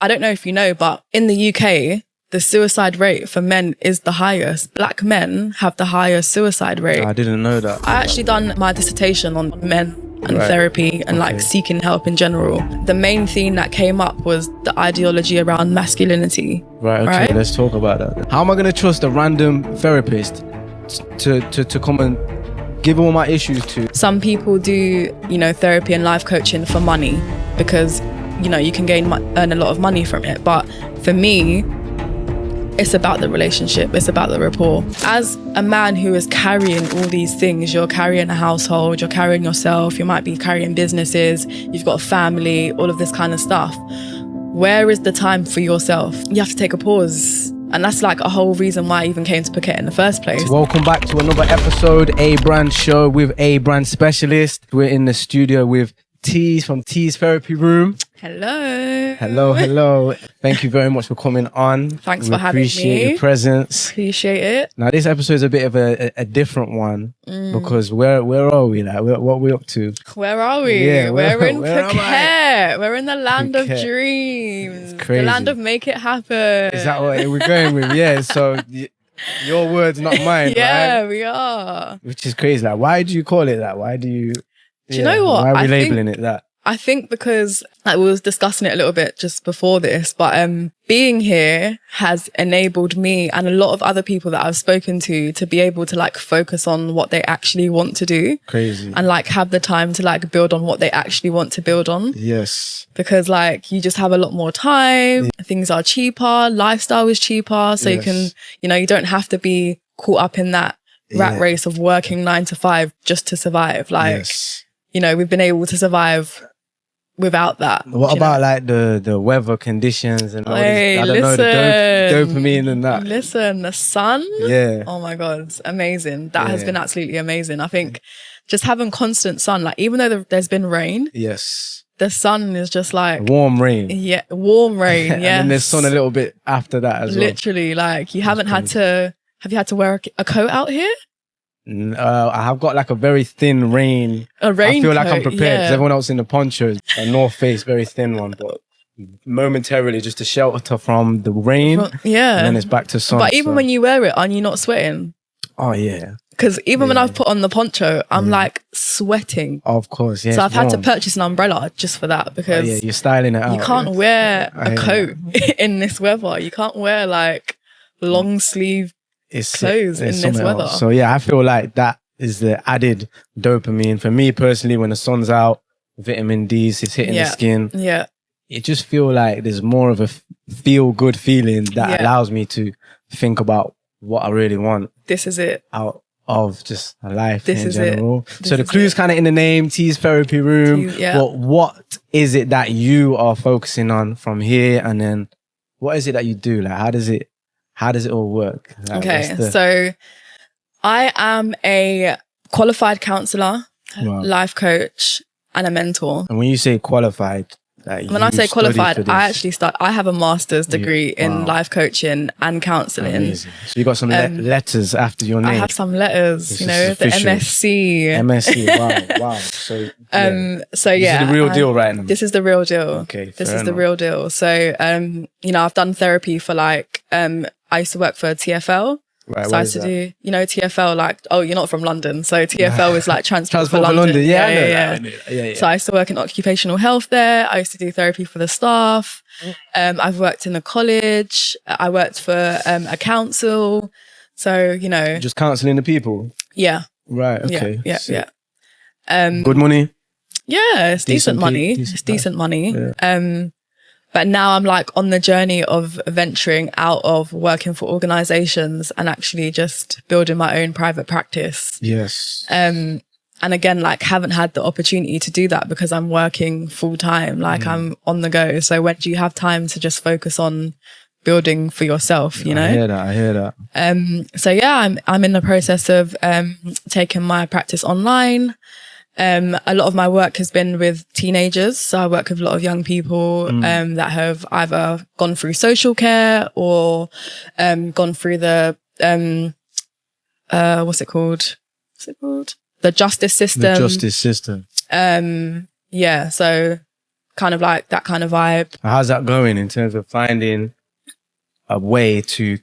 I don't know if you know, but in the UK, the suicide rate for men is the highest. Black men have the highest suicide rate. I didn't know that. I actually done my dissertation on men and therapy and like seeking help in general. The main theme that came up was the ideology around masculinity. Right, okay, let's talk about that. How am I going to trust a random therapist to come and give all my issues to? Some people do, therapy and life coaching for money because, you can earn a lot of money from it. But for me, it's about the relationship. It's about the rapport. As a man who is carrying all these things, you're carrying a household, you're carrying yourself, you might be carrying businesses, you've got a family, all of this kind of stuff. Where is the time for yourself? You have to take a pause. And that's like a whole reason why I even came to Phuket in the first place. Welcome back to another episode, A Brand Show with A Brand Specialist. We're in the studio with Tees from Tees Therapy Room. Hello. Hello. Thank you very much for coming on. Thanks for having me. Appreciate your presence. Appreciate it. Now, this episode is a bit of a different one because where are we? Like, what are we up to? Where are we? Yeah, we're in Phuket. We're in the land of dreams. It's crazy. The land of make it happen. Is that what we're going with? Yeah. So your words, not mine. Yeah, right? we are. Which is crazy. Like, why do you call it that? Why do you? Do you know what? Why are we labeling it that? I think because we was discussing it a little bit just before this, but being here has enabled me and a lot of other people that I've spoken to be able to like focus on what they actually want to do. Crazy. And like have the time to like build on what they actually want to build on. Yes. Because like you just have a lot more time, things are cheaper, lifestyle is cheaper, so you can, you don't have to be caught up in that rat race of working 9 to 5 just to survive. Like, we've been able to survive without that. What about like the weather conditions and all hey, this, I don't know, the dopamine and that? Listen, the sun. Yeah. Oh my God, it's amazing. That has been absolutely amazing. I think just having constant sun, like even though there's been rain. Yes. The sun is just like warm rain. Yeah, warm rain. Yeah. And then there's sun a little bit after that as well. Literally, like you haven't had to. Have you had to wear a coat out here? I have got like a very thin rain. A rain I feel like I'm coat, prepared because everyone else in the ponchos, a North Face, very thin one, but momentarily just to shelter from the rain. Yeah. And then it's back to sun. But even when you wear it, are you not sweating? Oh, yeah. Because even when I've put on the poncho, I'm like sweating. Of course, yeah. So I've had to purchase an umbrella just for that because you're styling it out. You can't wear a coat in this weather. You can't wear like long sleeve clothes in this weather. So yeah, I feel like that is the added dopamine for me personally. When the sun's out, vitamin D is hitting the skin. Yeah, it just feel like there's more of a feel good feeling that allows me to think about what I really want. This is it. Out of just a life this in is general. It. So the clue's kind of in the name, Tees Therapy Room. But what is it that you are focusing on from here, and then what is it that you do? Like, how does it all work? Like, okay, so I am a qualified counsellor, life coach, and a mentor. And when you say qualified, when I say qualified, I have a master's degree in life coaching and counselling. Amazing. So you got some letters after your name. I have some letters, the MSc. MSc, wow. So this is the real deal right now. This is the real deal. Okay, this is the real deal. So, I've done therapy for like, I used to work for TFL. Right, so I used to do, TFL, like, you're not from London. So TFL is like Transport for London. Yeah. So I used to work in occupational health there. I used to do therapy for the staff. I've worked in a college. I worked for a council. So, just counselling the people? Yeah. Right, okay. Yeah. Good money? Yeah, it's decent money. It's decent money. Yeah. But now I'm like on the journey of venturing out of working for organizations and actually just building my own private practice. Yes. And again, like haven't had the opportunity to do that because I'm working full time. Like I'm on the go. So when do you have time to just focus on building for yourself, I hear that. So yeah, I'm in the process of taking my practice online. A lot of my work has been with teenagers. So I work with a lot of young people, that have either gone through social care or, gone through the, what's it called? The justice system. The justice system. Yeah. So kind of like that kind of vibe. How's that going in terms of finding a way to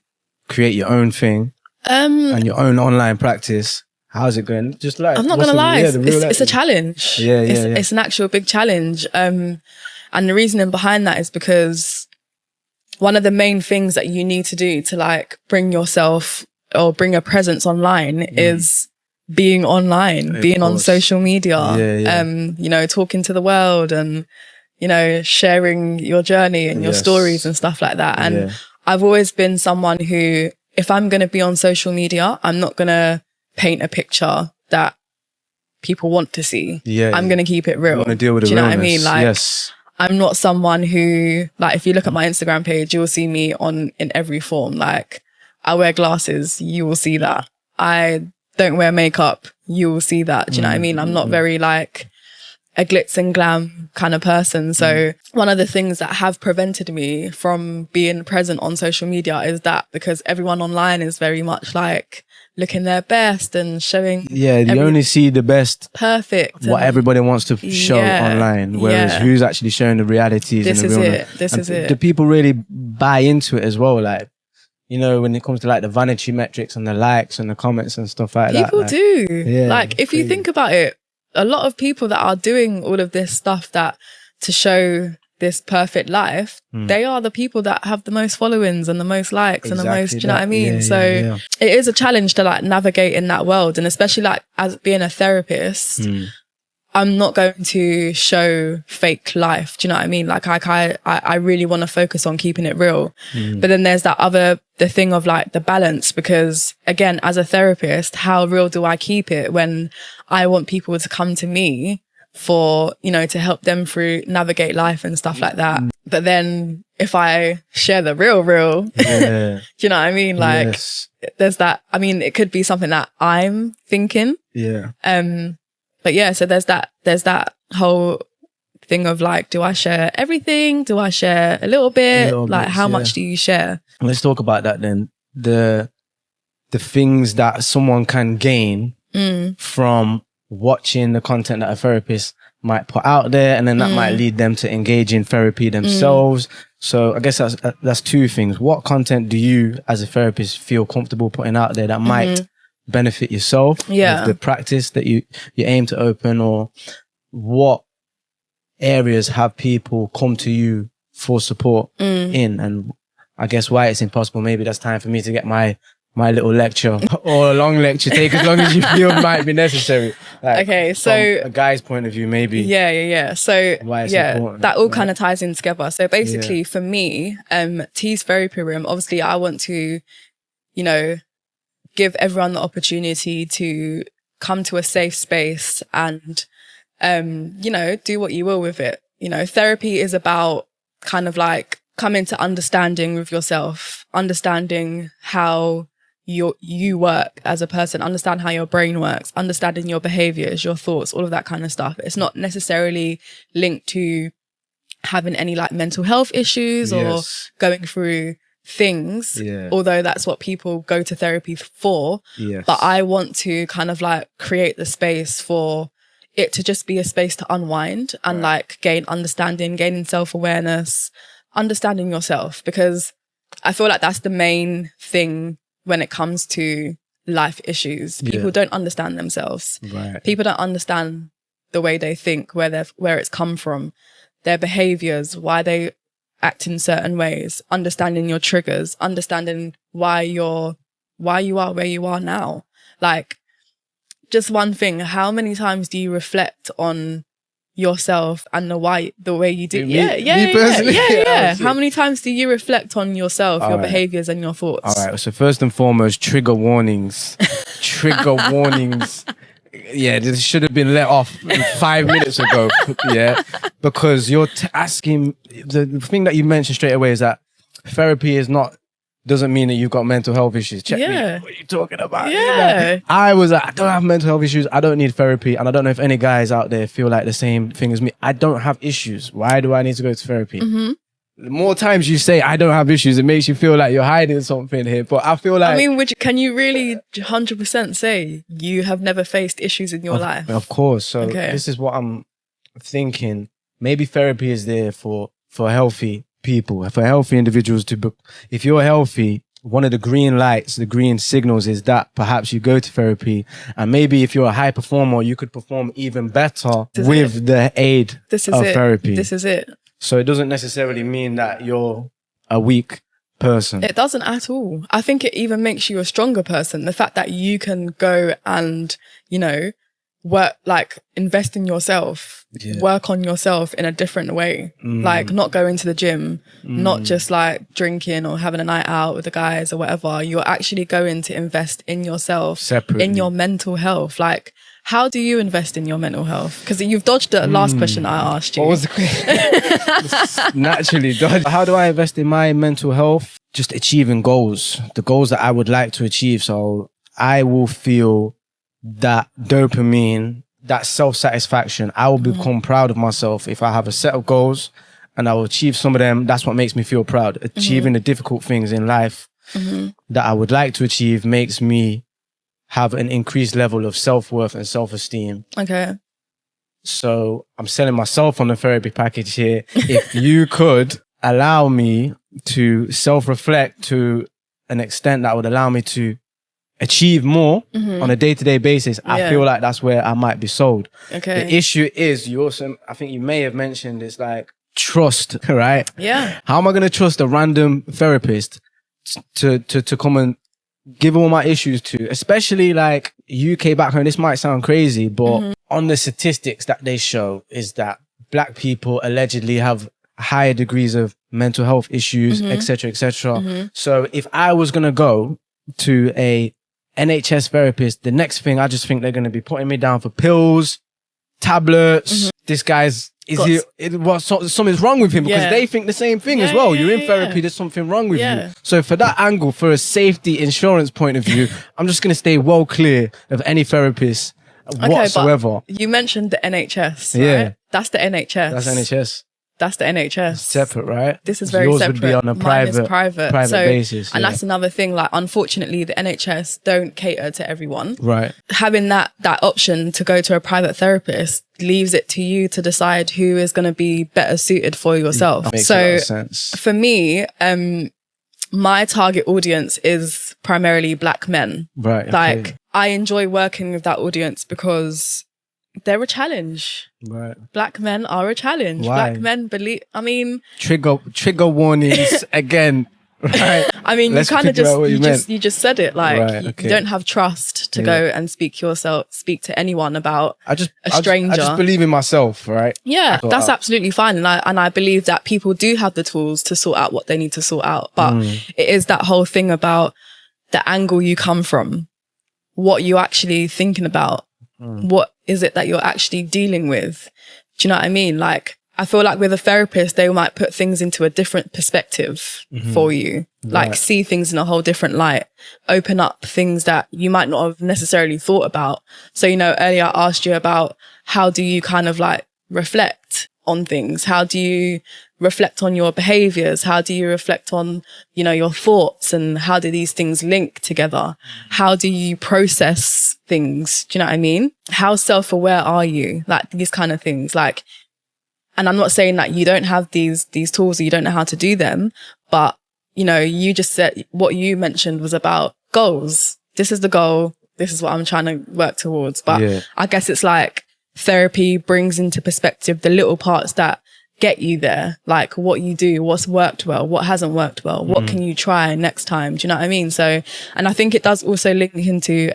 create your own thing and your own online practice? How's it going? Just like, I'm not gonna lie, it's a challenge. It's an actual big challenge. And the reasoning behind that is because one of the main things that you need to do to like bring yourself or bring a presence online is being online, being on social media, you know, talking to the world and, you know, sharing your journey and your stories and stuff like that. And I've always been someone who, if I'm going to be on social media, I'm not going to paint a picture that people want to see. I'm going to keep it real. You want to deal with the Do you know realness. what I mean? Like, I'm not someone who, like, if you look at my Instagram page, you will see me in every form. Like, I wear glasses, you will see that. I don't wear makeup, you will see that. Do you know what I mean? I'm not very like a glitz and glam kind of person. So one of the things that have prevented me from being present on social media is that, because everyone online is very much like looking their best and showing. Yeah, you only see the best. Perfect. What everybody wants to show online. Whereas who's actually showing the realities and the realness. This is it. Do people really buy into it as well? Like, you know, when it comes to like the vanity metrics and the likes and the comments and stuff like that. People do. Yeah, like, if you think about it, a lot of people that are doing all of this stuff that to show this perfect life, they are the people that have the most followings and the most likes and the most, do you know what I mean? So it is a challenge to like navigate in that world. And especially like as being a therapist, I'm not going to show fake life. Do you know what I mean? Like I really want to focus on keeping it real. But then there's the thing of like the balance, because again, as a therapist, how real do I keep it when I want people to come to me for, you know, to help them through navigate life and stuff like that. But then if I share the real, do you know what I mean? Like there's that, I mean, it could be something that I'm thinking. But yeah, so there's that whole thing of like, do I share everything? Do I share a little bit? Like, how much do you share? Let's talk about that then. The things that someone can gain from watching the content that a therapist might put out there, and then that might lead them to engage in therapy themselves. So I guess that's two things. What content do you as a therapist feel comfortable putting out there that might benefit yourself with the practice that you aim to open, or what areas have people come to you for support in? And I guess why it's impossible, maybe that's time for me to get my little lecture or a long lecture. Take as long as you feel might be necessary. Like, okay, so from a guy's point of view, maybe. So why it's important, that all kind of ties in together. So basically for me, T's Therapy Room, obviously I want to, you know, give everyone the opportunity to come to a safe space and, you know, do what you will with it. You know, therapy is about kind of like coming to understanding with yourself, understanding how you work as a person, understand how your brain works, understanding your behaviors, your thoughts, all of that kind of stuff. It's not necessarily linked to having any like mental health issues or going through things, although that's what people go to therapy for. But I want to kind of like create the space for it to just be a space to unwind and like gain understanding, gaining self-awareness, understanding yourself, because I feel like that's the main thing when it comes to life issues. People don't understand themselves. People don't understand the way they think, where it's come from, their behaviors, why they act in certain ways, understanding your triggers, understanding why you are where you are now. Like, just one thing, how many times do you reflect on yourself and the way you do? Me personally? How many times do you reflect on yourself, your behaviors and your thoughts? All right, so first and foremost, trigger warnings. Trigger warnings. Yeah, this should have been let off 5 minutes ago. Because you're asking, the thing that you mentioned straight away is that therapy doesn't mean that you've got mental health issues. Check me. What are you talking about? I was like, I don't have mental health issues. I don't need therapy. And I don't know if any guys out there feel like the same thing as me. I don't have issues. Why do I need to go to therapy? The more times you say I don't have issues, it makes you feel like you're hiding something here. But I feel like, I mean, can you really 100% say you have never faced issues in your life? Of course. So this is what I'm thinking. maybe therapy is there for healthy people, for healthy individuals if you're healthy, one of the green lights, the green signals is that perhaps you go to therapy, and maybe if you're a high performer, you could perform even better with the aid of therapy. This is it. So it doesn't necessarily mean that you're a weak person. It doesn't at all. I think it even makes you a stronger person. The fact that you can go and, you know, work, like invest in yourself, work on yourself in a different way. Like not going to the gym, not just like drinking or having a night out with the guys or whatever. You're actually going to invest in yourself, separately, in your mental health. Like, how do you invest in your mental health? Because you've dodged the last question I asked you. What was the question? Naturally dodged. How do I invest in my mental health? Just achieving goals, the goals that I would like to achieve. So I will feel that dopamine, that self-satisfaction. I will become proud of myself if I have a set of goals and I will achieve some of them. That's what makes me feel proud. Achieving the difficult things in life that I would like to achieve makes me have an increased level of self-worth and self-esteem. Okay. So I'm selling myself on the therapy package here. If you could allow me to self-reflect to an extent that would allow me to achieve more on a day-to-day basis, I feel like that's where I might be sold. Okay. The issue is, you also, I think you may have mentioned, it's like trust, right? Yeah. How am I going to trust a random therapist to come and give all my issues to, especially like UK back home? This might sound crazy, but on the statistics that they show is that Black people allegedly have higher degrees of mental health issues, etc., etc. So if I was going to go to a NHS therapist, the next thing, I just think they're going to be putting me down for pills, tablets. This guy's, something's wrong with him, because they think the same thing as well. You're in therapy, there's something wrong with you. So for that angle, for a safety insurance point of view, I'm just going to stay well clear of any therapist whatsoever. But you mentioned the NHS, right? That's the NHS. That's NHS. That's the NHS. Separate, right? This is very yours separate. Yours would be on a private basis. And that's another thing. Like, unfortunately, the NHS don't cater to everyone. Right. Having that option to go to a private therapist leaves it to you to decide who is going to be better suited for yourself. That makes a lot of sense. For me, my target audience is primarily Black men. Right. Like, I enjoy working with that audience because they're a challenge. Right. Black men are a challenge. Why? Black men believe, I mean... Trigger warnings again. Right. I mean, Let's you kind of you just said it. Like, right, you don't have trust to go and speak to anyone about a stranger. I just believe in myself, right? Yeah, that's absolutely fine. And I believe that people do have the tools to sort out what they need to sort out. But it is that whole thing about the angle you come from, what you actually thinking about. What is it that you're actually dealing with? Do you know what I mean? Like, I feel like with a therapist, they might put things into a different perspective for you, like see things in a whole different light, open up things that you might not have necessarily thought about. So, you know, earlier I asked you about how do you kind of like reflect on things? How do you reflect on your behaviors? How do you reflect on, you know, your thoughts, and how do these things link together? How do you process things? Do you know what I mean? How self-aware are you? Like, these kind of things. Like, and I'm not saying that you don't have these tools or you don't know how to do them, but, you know, you just said, what you mentioned was about goals. This is the goal. This is what I'm trying to work towards. But I guess it's like therapy brings into perspective the little parts that get you there, like what you do, what's worked well, what hasn't worked well, what can you try next time? Do you know what I mean? So, and I think it does also link into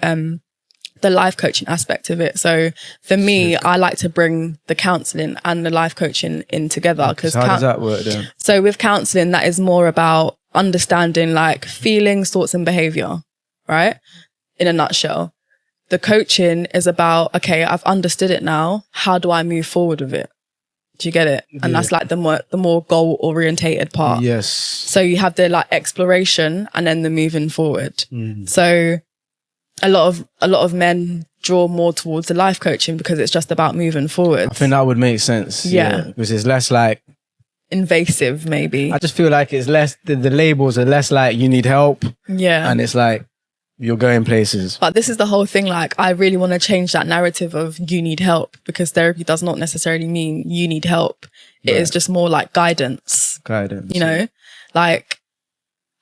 the life coaching aspect of it. So for me, I like to bring the counselling and the life coaching in together. Because how does that work then? So with counselling, that is more about understanding like feelings, thoughts and behaviour, right? In a nutshell. The coaching is about, okay, I've understood it now. How do I move forward with it? Do you get it? And that's like the more goal orientated part. Yes. So you have the like exploration and then the moving forward. So a lot of men draw more towards the life coaching because it's just about moving forward. I think that would make sense. Yeah. Because it's less like invasive, maybe. I just feel like it's less, the labels are less like you need help. Yeah. And it's like, you're going places. But this is the whole thing. Like, I really want to change that narrative of you need help, because therapy does not necessarily mean you need help. It is just more like guidance. Guidance. You know, like,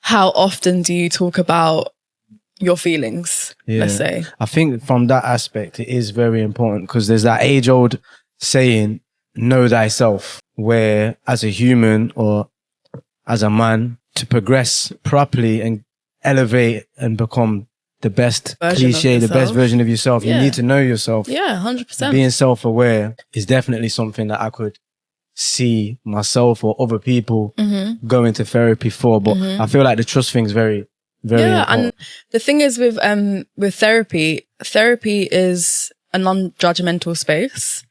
how often do you talk about your feelings? Let's say. I think from that aspect, it is very important, because there's that age-old saying, know thyself, where as a human or as a man, to progress properly and elevate and become the best cliche, the best version of yourself, you need to know yourself. Yeah, 100%. Being self-aware is definitely something that I could see myself or other people going to therapy for. But I feel like the trust thing is very, very important. And the thing is with therapy is a non-judgmental space.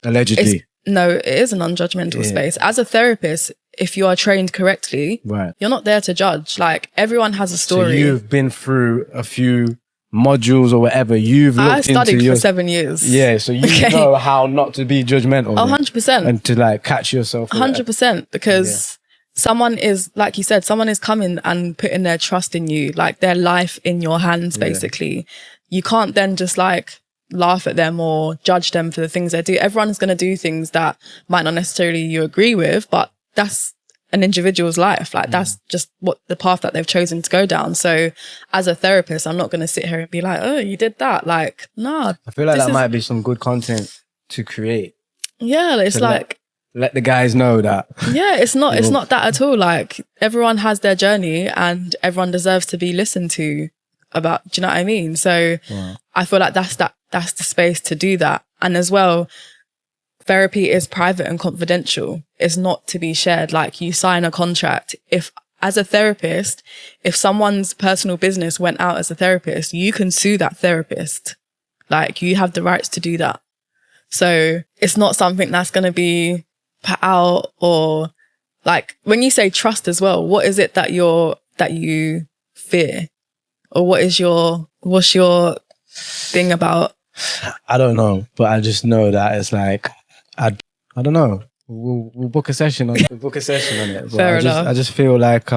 Allegedly. No, it is a non-judgmental space. As a therapist, if you are trained correctly, you're not there to judge. Like, everyone has a story. So you've been through a few modules or whatever. I studied for 7 years. Yeah, so you know how not to be judgmental. 100%. And to like catch yourself. 100%. Because someone is, like you said, someone is coming and putting their trust in you, like their life in your hands, basically. You can't then just like laugh at them or judge them for the things they do. Everyone's going to do things that might not necessarily you agree with, but that's an individual's life. Like, that's just what the path that they've chosen to go down. So as a therapist, I'm not going to sit here and be like, oh, you did that. Like, no. I feel like that might be some good content to create. Yeah, it's like, let the guys know that. Yeah, it's not that at all. Like, everyone has their journey and everyone deserves to be listened to about, do you know what I mean? So I feel like that's the space to do that. And as well, therapy is private and confidential. It's not to be shared. Like, you sign a contract. If, as a therapist, if someone's personal business went out as a therapist, you can sue that therapist. Like, you have the rights to do that. So it's not something that's going to be put out. Or like, when you say trust as well, what is it that you fear? Or what's your thing about? I don't know, but I just know that it's like, I don't know. We'll book a session on it. But Fair enough. I just feel like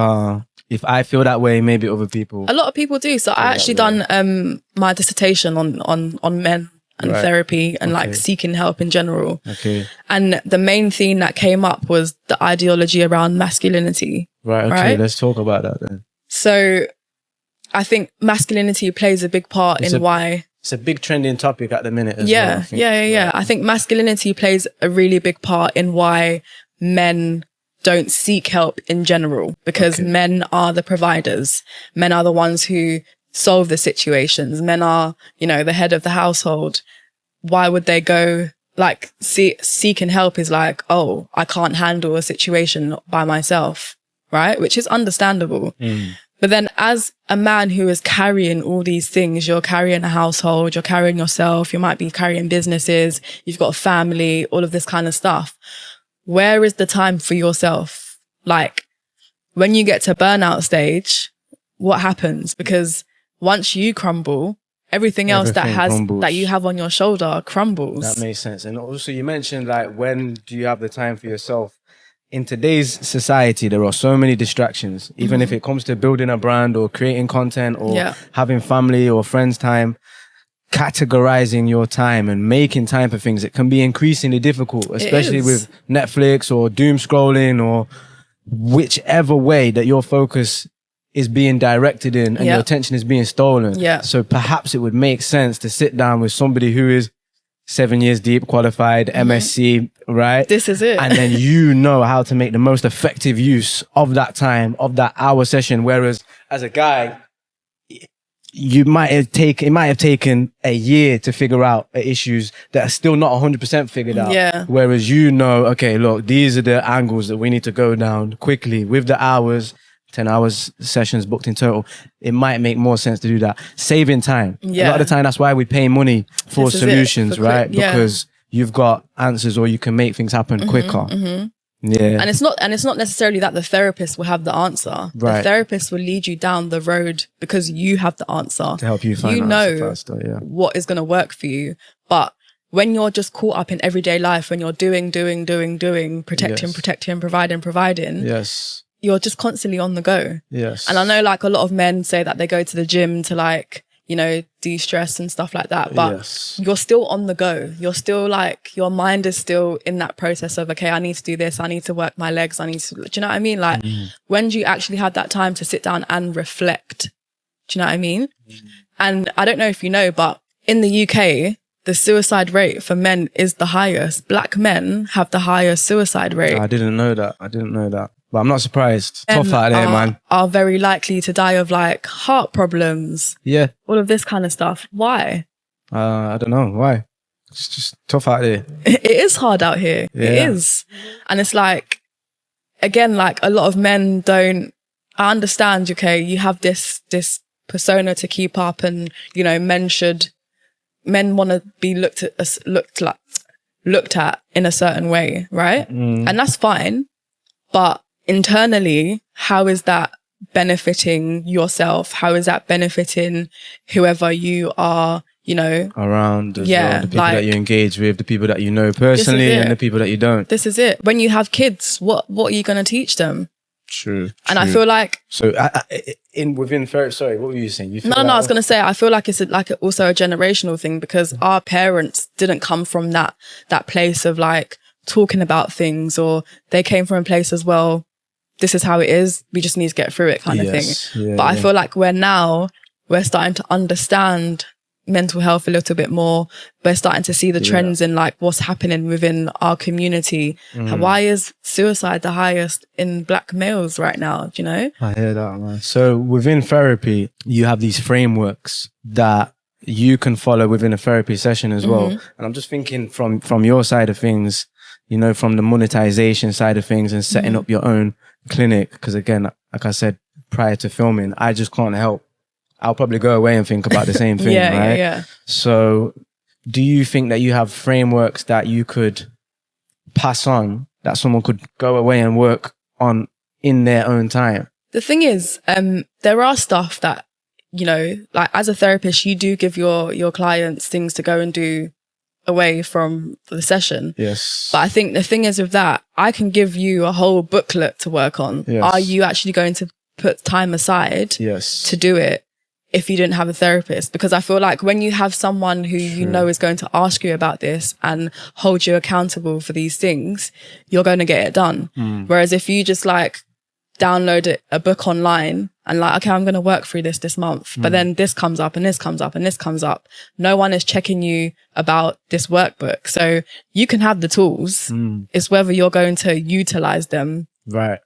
if I feel that way, maybe other people. A lot of people do. So I actually done my dissertation on men and therapy and like seeking help in general. Okay. And the main theme that came up was the ideology around masculinity. Right. Okay. Let's talk about that then. So I think masculinity plays a big part in why. It's a big trending topic at the minute as well. Yeah. I think masculinity plays a really big part in why men don't seek help in general, because men are the providers. Men are the ones who solve the situations. Men are, the head of the household. Why would they go, like, seeking help is like, oh, I can't handle a situation by myself, right? Which is understandable. But then as a man who is carrying all these things, you're carrying a household, you're carrying yourself, you might be carrying businesses, you've got a family, all of this kind of stuff. Where is the time for yourself? Like, when you get to burnout stage, what happens? Because once you crumble, everything else that you have on your shoulder crumbles. That makes sense. And also you mentioned, like, when do you have the time for yourself? In today's society, there are so many distractions, even if it comes to building a brand or creating content or having family or friends time. Categorizing your time and making time for things, it can be increasingly difficult, especially with Netflix or doom scrolling or whichever way that your focus is being directed in and your attention is being stolen. So perhaps it would make sense to sit down with somebody who is 7 years deep, qualified, MSc, right? This is it. And then you know how to make the most effective use of that time, of that hour session. Whereas as a guy, it might have taken a year to figure out issues that are still not 100% figured out. Yeah. Whereas okay, look, these are the angles that we need to go down quickly with the hours. 10 hours sessions booked in total, it might make more sense to do that. Saving time. A lot of the time, that's why we pay money for solutions, right? Because you've got answers or you can make things happen quicker. Yeah. And it's not necessarily that the therapist will have the answer. Right. The therapist will lead you down the road because you have the answer. To help you find the answer faster, what is going to work for you. But when you're just caught up in everyday life, when you're doing, protecting, providing. Yes. you're just constantly on the go. Yes. And I know like a lot of men say that they go to the gym to like, you know, de-stress and stuff like that. But you're still on the go. You're still like, your mind is still in that process of, okay, I need to do this. I need to work my legs. I need to, do you know what I mean? Like when do you actually have that time to sit down and reflect? Do you know what I mean? And I don't know if you know, but in the UK, the suicide rate for men is the highest. Black men have the highest suicide rate. I didn't know that. But I'm not surprised. Tough out there, man. Are very likely to die of like heart problems. Yeah. All of this kind of stuff. Why? I don't know. Why? It's just tough out there. It is hard out here. Yeah. It is. And it's like, again, like a lot of men don't, I understand, okay, you have this persona to keep up and, you know, men want to be looked at in a certain way, right? And that's fine. But internally, how is that benefiting yourself? How is that benefiting whoever you are, you know? Around as well, the people that you engage with, the people that you know personally and the people that you don't. This is it. When you have kids, what are you going to teach them? True. And I feel like... So within sorry, what were you saying? No, I was going to say, I feel like it's also a generational thing because our parents didn't come from that place of like talking about things, or they came from a place as well, this is how it is, we just need to get through it kind of thing. Yeah, but I feel like we're starting to understand mental health a little bit more. We're starting to see the trends in like what's happening within our community. Why is suicide the highest in black males right now? Do you know? I hear that, man. So within therapy, you have these frameworks that you can follow within a therapy session as well. And I'm just thinking from your side of things, you know, from the monetization side of things and setting up your own clinic. Because again, like I said, prior to filming, I just can't help. I'll probably go away and think about the same thing, right? Yeah. So do you think that you have frameworks that you could pass on, that someone could go away and work on in their own time? The thing is, there are stuff that, you know, like as a therapist, you do give your clients things to go and do away from the session. Yes. But I think the thing is with that, I can give you a whole booklet to work on. Yes. Are you actually going to put time aside to do it if you didn't have a therapist? Because I feel like when you have someone who you know is going to ask you about this and hold you accountable for these things, you're going to get it done. Whereas if you just like download a book online and like, okay, I'm going to work through this month, but then this comes up and this comes up and this comes up. No one is checking you about this workbook. So you can have the tools. It's whether you're going to utilize them. Right.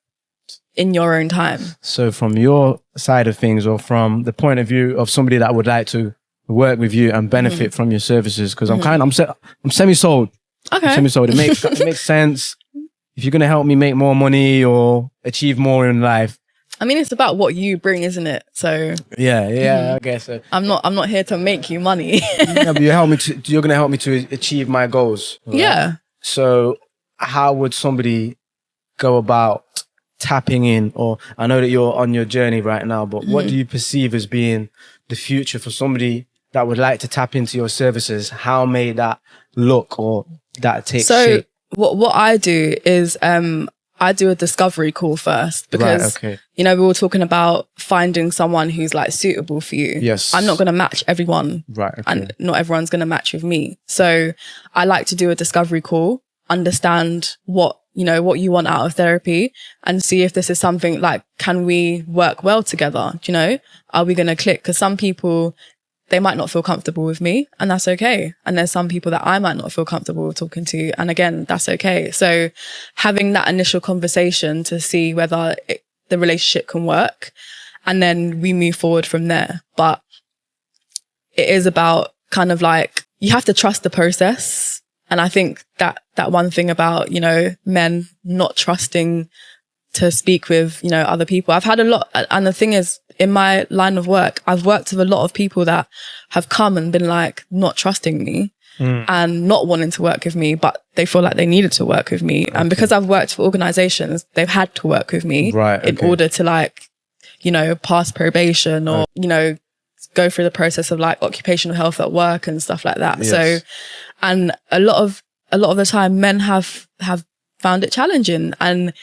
In your own time. So from your side of things, or from the point of view of somebody that would like to work with you and benefit from your services, because I'm semi-sold. Okay. I'm semi-sold. It makes sense. If you're going to help me make more money or achieve more in life. I mean, it's about what you bring, isn't it? So yeah, I guess so. I'm not here to make you money. Yeah, but you're going to help me to achieve my goals. Right? Yeah. So how would somebody go about tapping in? Or I know that you're on your journey right now, but what do you perceive as being the future for somebody that would like to tap into your services? How may that look or that take shape? What I do is I do a discovery call first, because you know, we were talking about finding someone who's like suitable for you. Yes. I'm not going to match everyone. Right. Okay. And not everyone's going to match with me. So I like to do a discovery call, understand what you want out of therapy, and see if this is something like, can we work well together? Do you know, are we going to click? Because some people, they might not feel comfortable with me, and that's okay. And there's some people that I might not feel comfortable with talking to, and again, that's okay. So having that initial conversation to see whether the relationship can work, and then we move forward from there. But it is about kind of like, you have to trust the process. And I think that one thing about, you know, men not trusting to speak with, you know, other people. I've had a lot, and the thing is, in my line of work, I've worked with a lot of people that have come and been like not trusting me and not wanting to work with me, but they feel like they needed to work with me. And because I've worked for organizations, they've had to work with me in order to like, you know, pass probation or, you know, go through the process of like occupational health at work and stuff like that. Yes. So, and a lot of the time men have found it challenging. And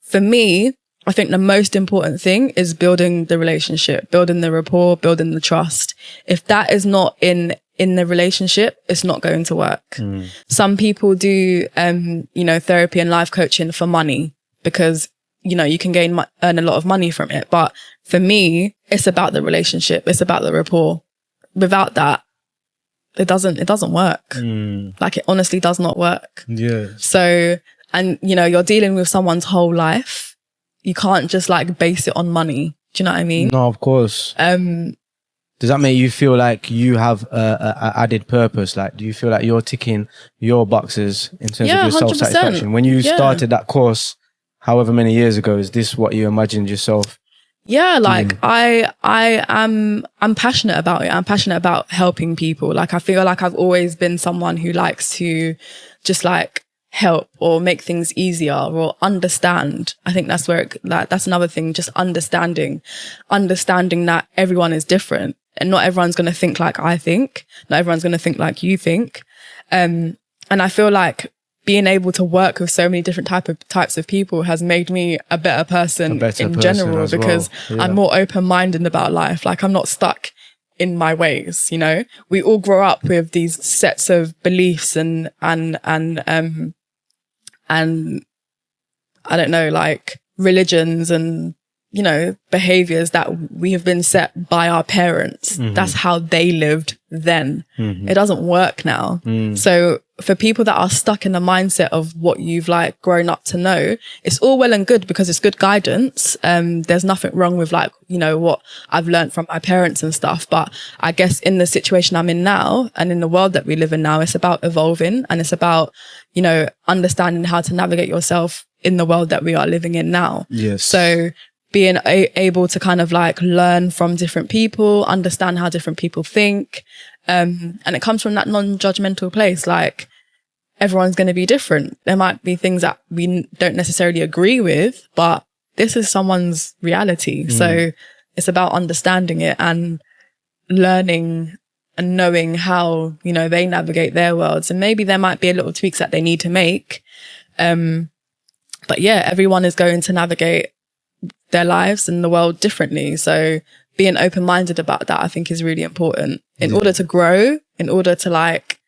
for me, I think the most important thing is building the relationship, building the rapport, building the trust. If that is not in the relationship, it's not going to work. Some people do, therapy and life coaching for money because, you can earn a lot of money from it. But for me, it's about the relationship. It's about the rapport. Without that, it doesn't work. Like, it honestly does not work. Yeah. So, and you're dealing with someone's whole life. You can't just like base it on money. Do you know what I mean? No, of course. Does that make you feel like you have a added purpose? Like, do you feel like you're ticking your boxes in terms of your 100%. self-satisfaction? When you started that course, however many years ago, is this what you imagined yourself? Yeah, like I'm passionate about it. I'm passionate about helping people. Like, I feel like I've always been someone who likes to just like help or make things easier or understand. I think that's where that's another thing, just understanding that everyone is different and not everyone's going to think like I think. Not everyone's going to think like you think. And I feel like being able to work with so many different types of people has made me a better person in general because I'm more open-minded about life. Like, I'm not stuck in my ways, We all grow up with these sets of beliefs and I don't know, like religions and, behaviors that we have been set by our parents. That's how they lived then. It doesn't work now. So for people that are stuck in the mindset of what you've like grown up to know, it's all well and good because it's good guidance. There's nothing wrong with like, what I've learned from my parents and stuff. But I guess in the situation I'm in now and in the world that we live in now, it's about evolving and it's about, understanding how to navigate yourself in the world that we are living in now. Yes. So being able to kind of like learn from different people, understand how different people think. And it comes from that non-judgmental place. Like, everyone's going to be different. There might be things that we don't necessarily agree with, but this is someone's reality. So it's about understanding it and learning and knowing how, they navigate their worlds. And maybe there might be a little tweaks that they need to make. But yeah, everyone is going to navigate their lives and the world differently. So being open-minded about that, I think, is really important. In order to grow, in order to like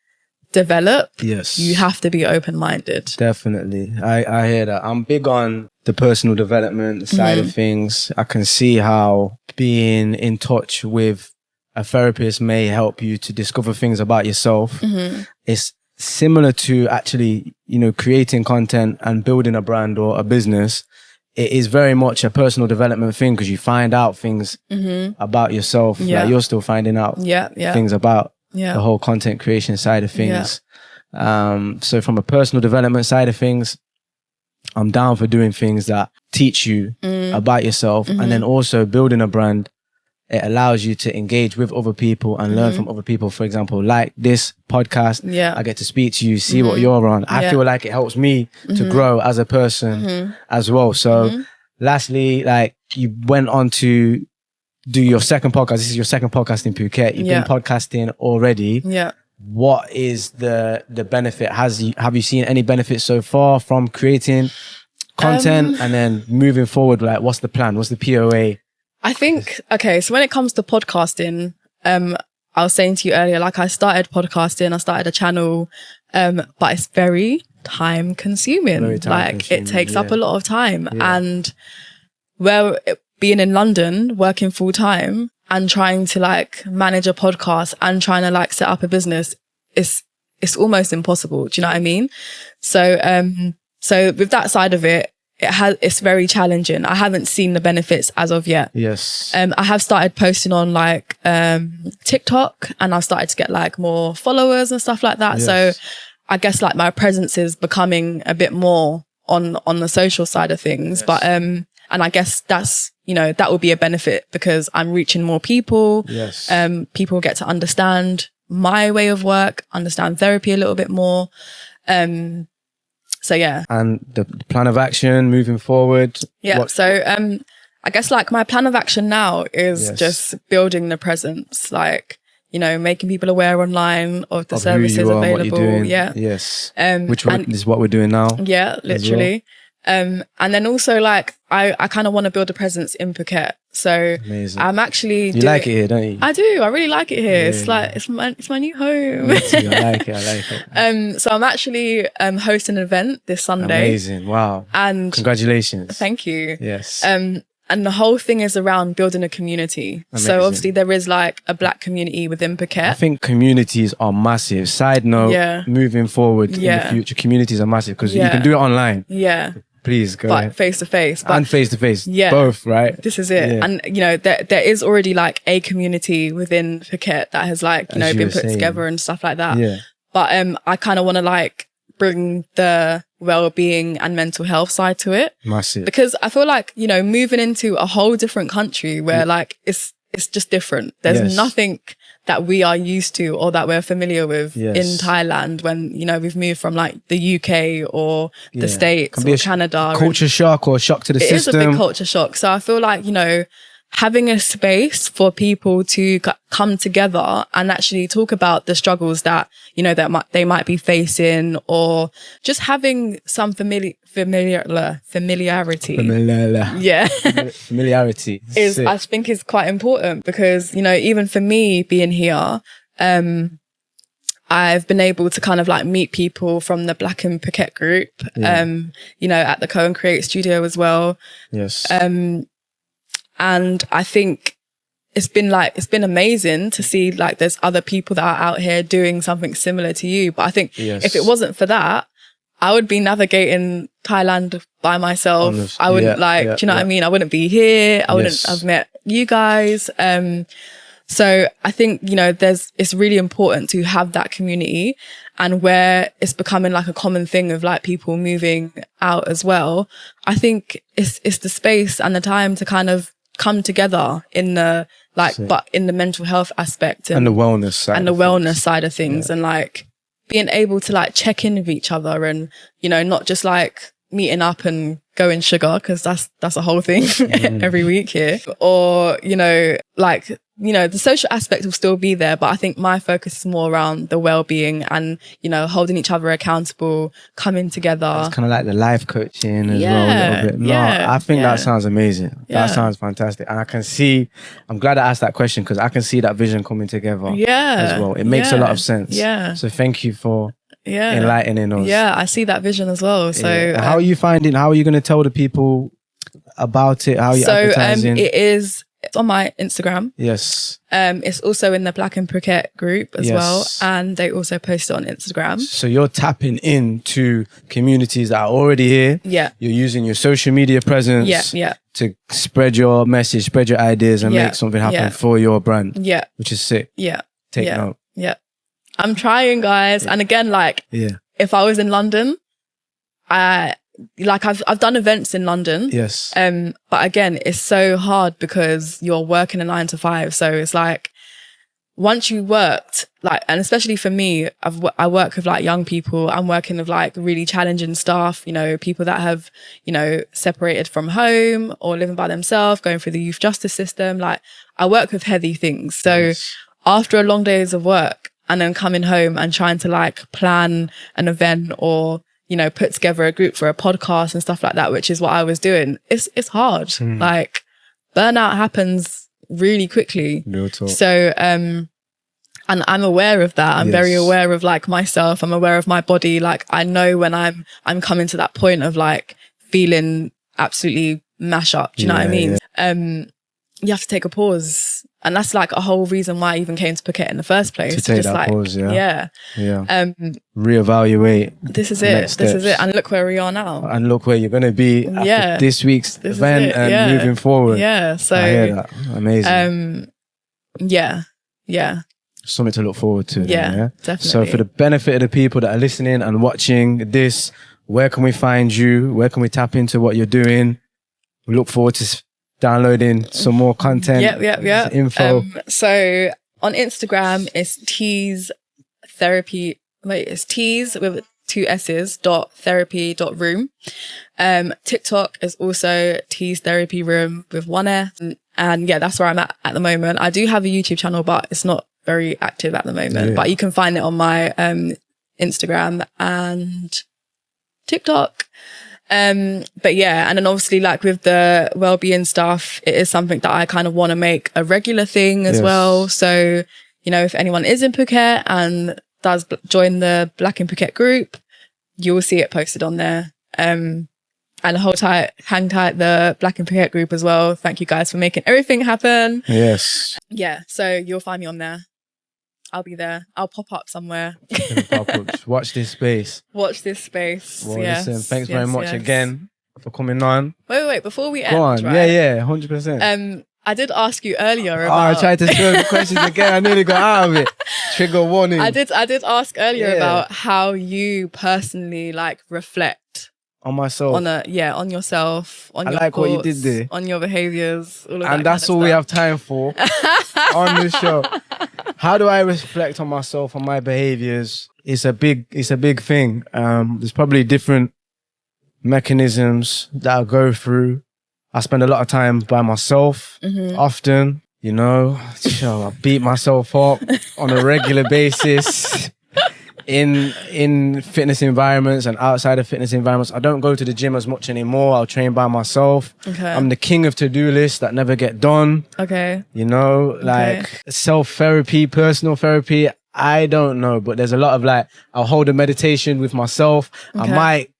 develop, you have to be open-minded. Definitely. I hear that. I'm big on the personal development side of things. I can see how being in touch with a therapist may help you to discover things about yourself. It's similar to actually, creating content and building a brand or a business. It is very much a personal development thing because you find out things about yourself. Like, you're still finding out things about the whole content creation side of things. So from a personal development side of things, I'm down for doing things that teach you about yourself. And then also building a brand, it allows you to engage with other people and learn from other people. For example, like this podcast, I get to speak to you, see what you're on. I feel like it helps me to grow as a person as well. So lastly, like, you went on to do your second podcast. This is your second podcast in Phuket. You've been podcasting already. What is the benefit? Have you seen any benefits so far from creating content and then moving forward? Like, what's the plan? What's the POA? I think, okay, so when it comes to podcasting, I was saying to you earlier, like, I started podcasting, I started a channel, but it's very time consuming. It takes up a lot of time. And being in London, working full time and trying to like manage a podcast and trying to like set up a business, it's almost impossible. Do you know what I mean? So with that side of it, it's very challenging. I haven't seen the benefits as of yet. Yes. I have started posting on like TikTok and I've started to get like more followers and stuff like that. Yes. So I guess like my presence is becoming a bit more on the social side of things. Yes. But and I guess that's, that will be a benefit because I'm reaching more people. Yes. People get to understand my way of work, understand therapy a little bit more. So yeah. And the plan of action moving forward? Yeah. So, I guess like my plan of action now is just building the presence, like, making people aware online of the services available. Yeah. Yes. Which is what we're doing now. Yeah, literally. And then also like, I kind of want to build a presence in Phuket. So Amazing. I'm actually You like it here, don't you? I do. I really like it here. It's like, it's my new home. Me too. I like it. So I'm actually hosting an event this Sunday. Amazing. Wow. And congratulations. Thank you. Yes. And the whole thing is around building a community. Amazing. So obviously there is like a Black community within Phuket. I think communities are massive. Side note, moving forward in the future, communities are massive because you can do it online. Yeah. Please go But ahead. face to face. And face to face. Yeah. Both, right? This is it. Yeah. And, you know, there is already like a community within Phuket that has like, you know, been put together and stuff like that. Yeah. But I kind of want to like bring the well-being and mental health side to it. Massive. Because I feel like, you know, moving into a whole different country where like it's just different. There's nothing that we are used to or that we're familiar with in Thailand when, you know, we've moved from like the UK or the States or Canada. Culture shock or shock to the system. It is a big culture shock. So I feel like, you know, having a space for people to come together and actually talk about the struggles that, you know, that they might be facing, or just having some familiarity. Yeah. Familiarity. is, I think, is quite important because, you know, even for me being here, I've been able to kind of like meet people from the Black in Phuket group, you know, at the Co&Create studio as well. Yes. And I think it's been amazing to see like there's other people that are out here doing something similar to you. But I think if it wasn't for that, I would be navigating Thailand by myself. I wouldn't do you know what I mean? I wouldn't be here. I wouldn't have met you guys. So I think, you know, it's really important to have that community, and where it's becoming like a common thing of like people moving out as well. I think it's the space and the time to kind of come together in the like, but in the mental health aspect and the wellness side of things, and like being able to like check in with each other, and, you know, not just like meeting up and going sugar, because that's a whole thing every week here, or, you know, like, you know, the social aspect will still be there, but I think my focus is more around the well-being and, you know, holding each other accountable, coming together. It's kind of like the life coaching as well a little bit. No, I think that sounds amazing. That sounds fantastic. And I'm glad I asked that question, because I can see that vision coming together as well. It makes a lot of sense. Yeah. So thank you for enlightening us. Yeah, I see that vision as well. So how are you finding, how are you going to tell the people about it? How are you advertising? It's on my Instagram. Yes. It's also in the Black in Phuket group as well. And they also post it on Instagram. So you're tapping into communities that are already here. Yeah. You're using your social media presence to spread your message, spread your ideas, and make something happen for your brand. Yeah. Which is sick. Yeah. Take note. Yeah. I'm trying, guys. And again, like, if I was in London, I've done events in London. Yes. But again, it's so hard because you're working a 9 to 5. So it's like, once you worked, like, and especially for me, I work with like young people. I'm working with like really challenging staff, you know, people that have, you know, separated from home or living by themselves, going through the youth justice system. Like, I work with heavy things. So after a long days of work and then coming home and trying to like plan an event or, you know, put together a group for a podcast and stuff like that, which is what I was doing. It's hard. Like, burnout happens really quickly. No talk. So, and I'm aware of that. I'm very aware of like myself. I'm aware of my body. Like, I know when I'm coming to that point of like feeling absolutely mash up. Do you know what I mean? You have to take a pause. And that's like a whole reason why I even came to Phuket in the first place. To take just that like, pause, yeah. Reevaluate. This is it. This is it. And look where we are now. And look where you're going to be after this week's event and moving forward. Yeah. So I hear that. Amazing. Yeah. Something to look forward to. Yeah, definitely. So for the benefit of the people that are listening and watching this, where can we find you? Where can we tap into what you're doing? We look forward to downloading some more content. Yeah. Info. So on Instagram, it's tease therapy. It's tease with 2 S's .therapy.room. TikTok is also tease therapy room with 1 S. And yeah, that's where I'm at the moment. I do have a YouTube channel, but it's not very active at the moment. But you can find it on my Instagram and TikTok. But yeah, and then obviously like with the well-being stuff, it is something that I kind of want to make a regular thing as well. So, you know, if anyone is in Phuket and does join the Black in Phuket group, you will see it posted on there. And hang tight the Black in Phuket group as well. Thank you guys for making everything happen. Yes. Yeah, so you'll find me on there. I'll be there. I'll pop up somewhere. Watch this space. Watch this space. Well, yes. listen, thanks very much again for coming on. Wait. Before we end, go on. right? Yeah, 100%. I did ask you earlier about... I tried to throw the questions again. I nearly got out of it. Trigger warning. I did ask earlier about how you personally like reflect on myself. On yourself, on your thoughts, what you did there. On your behaviors. All of and that's all we have time for on the show. How do I reflect on myself, on my behaviors? It's a big thing. There's probably different mechanisms that I go through. I spend a lot of time by myself, often, you know. I beat myself up on a regular basis in fitness environments and outside of fitness environments. I don't go to the gym as much anymore. I'll train by myself. Okay. I'm the king of to-do lists that never get done. Okay. You know, like self-therapy, personal therapy, I don't know. But there's a lot of like, I'll hold a meditation with myself. I might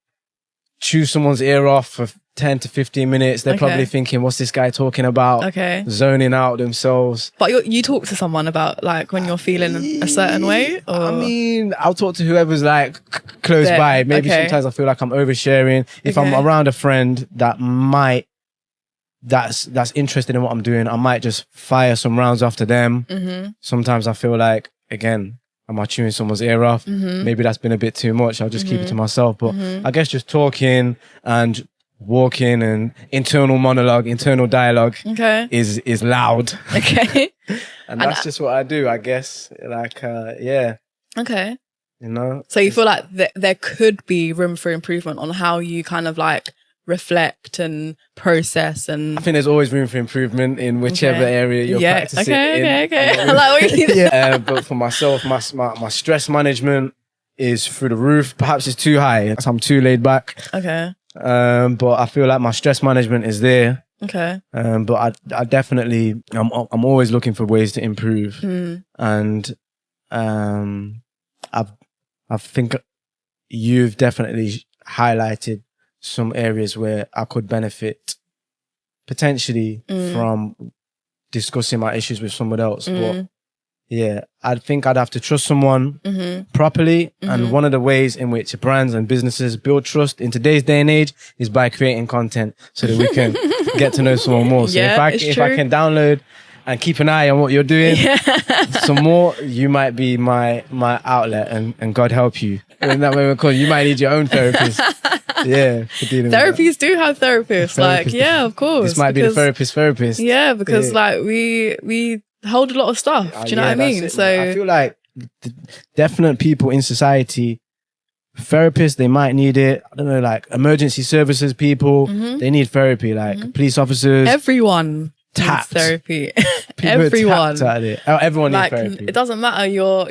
chew someone's ear off for 10 to 15 minutes. They're probably thinking, what's this guy talking about? Zoning out themselves. But you talk to someone about like when you're feeling a certain way? Or? I mean, I'll talk to whoever's like close by. Maybe sometimes I feel like I'm oversharing. If I'm around a friend that that's interested in what I'm doing, I might just fire some rounds after them. Sometimes I feel like, again, am I chewing someone's ear off? Maybe that's been a bit too much. I'll just keep it to myself. But I guess just talking and walking and internal monologue, internal dialogue is loud. And that's just what I do, I guess. Like, Okay. You know? So you feel like there could be room for improvement on how you kind of like reflect and process and... I think there's always room for improvement in whichever area you're practicing in. I like what you did. But for myself, my stress management is through the roof. Perhaps it's too high. I'm too laid back. But I feel like my stress management is there. But I definitely, I'm always looking for ways to improve. And I think you've definitely highlighted some areas where I could benefit potentially from discussing my issues with someone else. But yeah, I think I'd have to trust someone properly. And one of the ways in which brands and businesses build trust in today's day and age is by creating content so that we can get to know someone more. So if I can download and keep an eye on what you're doing some more, you might be my outlet, and God help you. In that way, you might need your own therapist. For dealing therapies do have therapists. Like, of course. This might be the therapist. Yeah, because like we hold a lot of stuff. Do you know what I mean? So I feel like definite people in society, therapists, they might need it. I don't know, like emergency services people, they need therapy. Like police officers, everyone needs therapy. Everyone. Everyone like, needs therapy. It doesn't matter your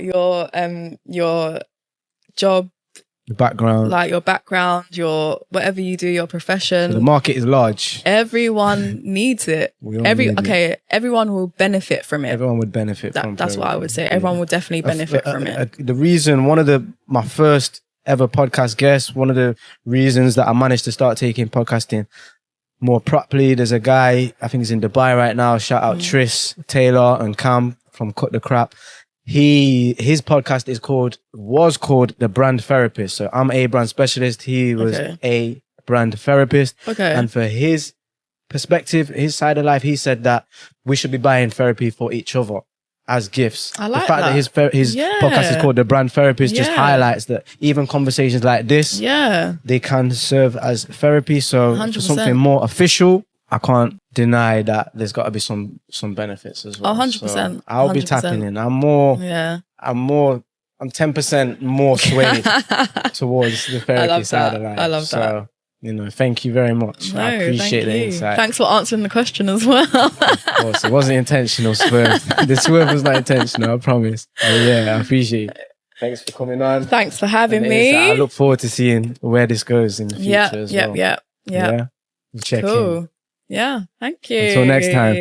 job, the background, like your background, your whatever you do, your profession. So the market is large. Everyone needs it. Everyone will benefit from it. Everyone would benefit from it. That's what I would say. Everyone will definitely benefit from it. The reason, my first ever podcast guest, one of the reasons that I managed to start taking podcasting more properly, there's a guy, I think he's in Dubai right now. Shout out Tris, Taylor and Cam from Cut the Crap. His podcast was called The Brand Therapist. So I'm a brand specialist. He was a brand therapist. And for his perspective, his side of life, he said that we should be buying therapy for each other as gifts. I like the fact that his podcast is called The Brand Therapist just highlights that even conversations like this, they can serve as therapy. So 100%. For something more official, I can't deny that there's got to be some benefits as well. 100%. So I'll be tapping in. I'm 10% more swayed towards the therapy side of life. I love that. So, you know, thank you very much. No, I appreciate the insight. Thanks for answering the question as well. Of course, it wasn't intentional, Swerve. The swerve was not intentional, I promise. But yeah, I appreciate it. Thanks for coming on. Thanks for having And me. I look forward to seeing where this goes in the future as well. Yeah. Check in. Cool. Yeah. Thank you. Until next time.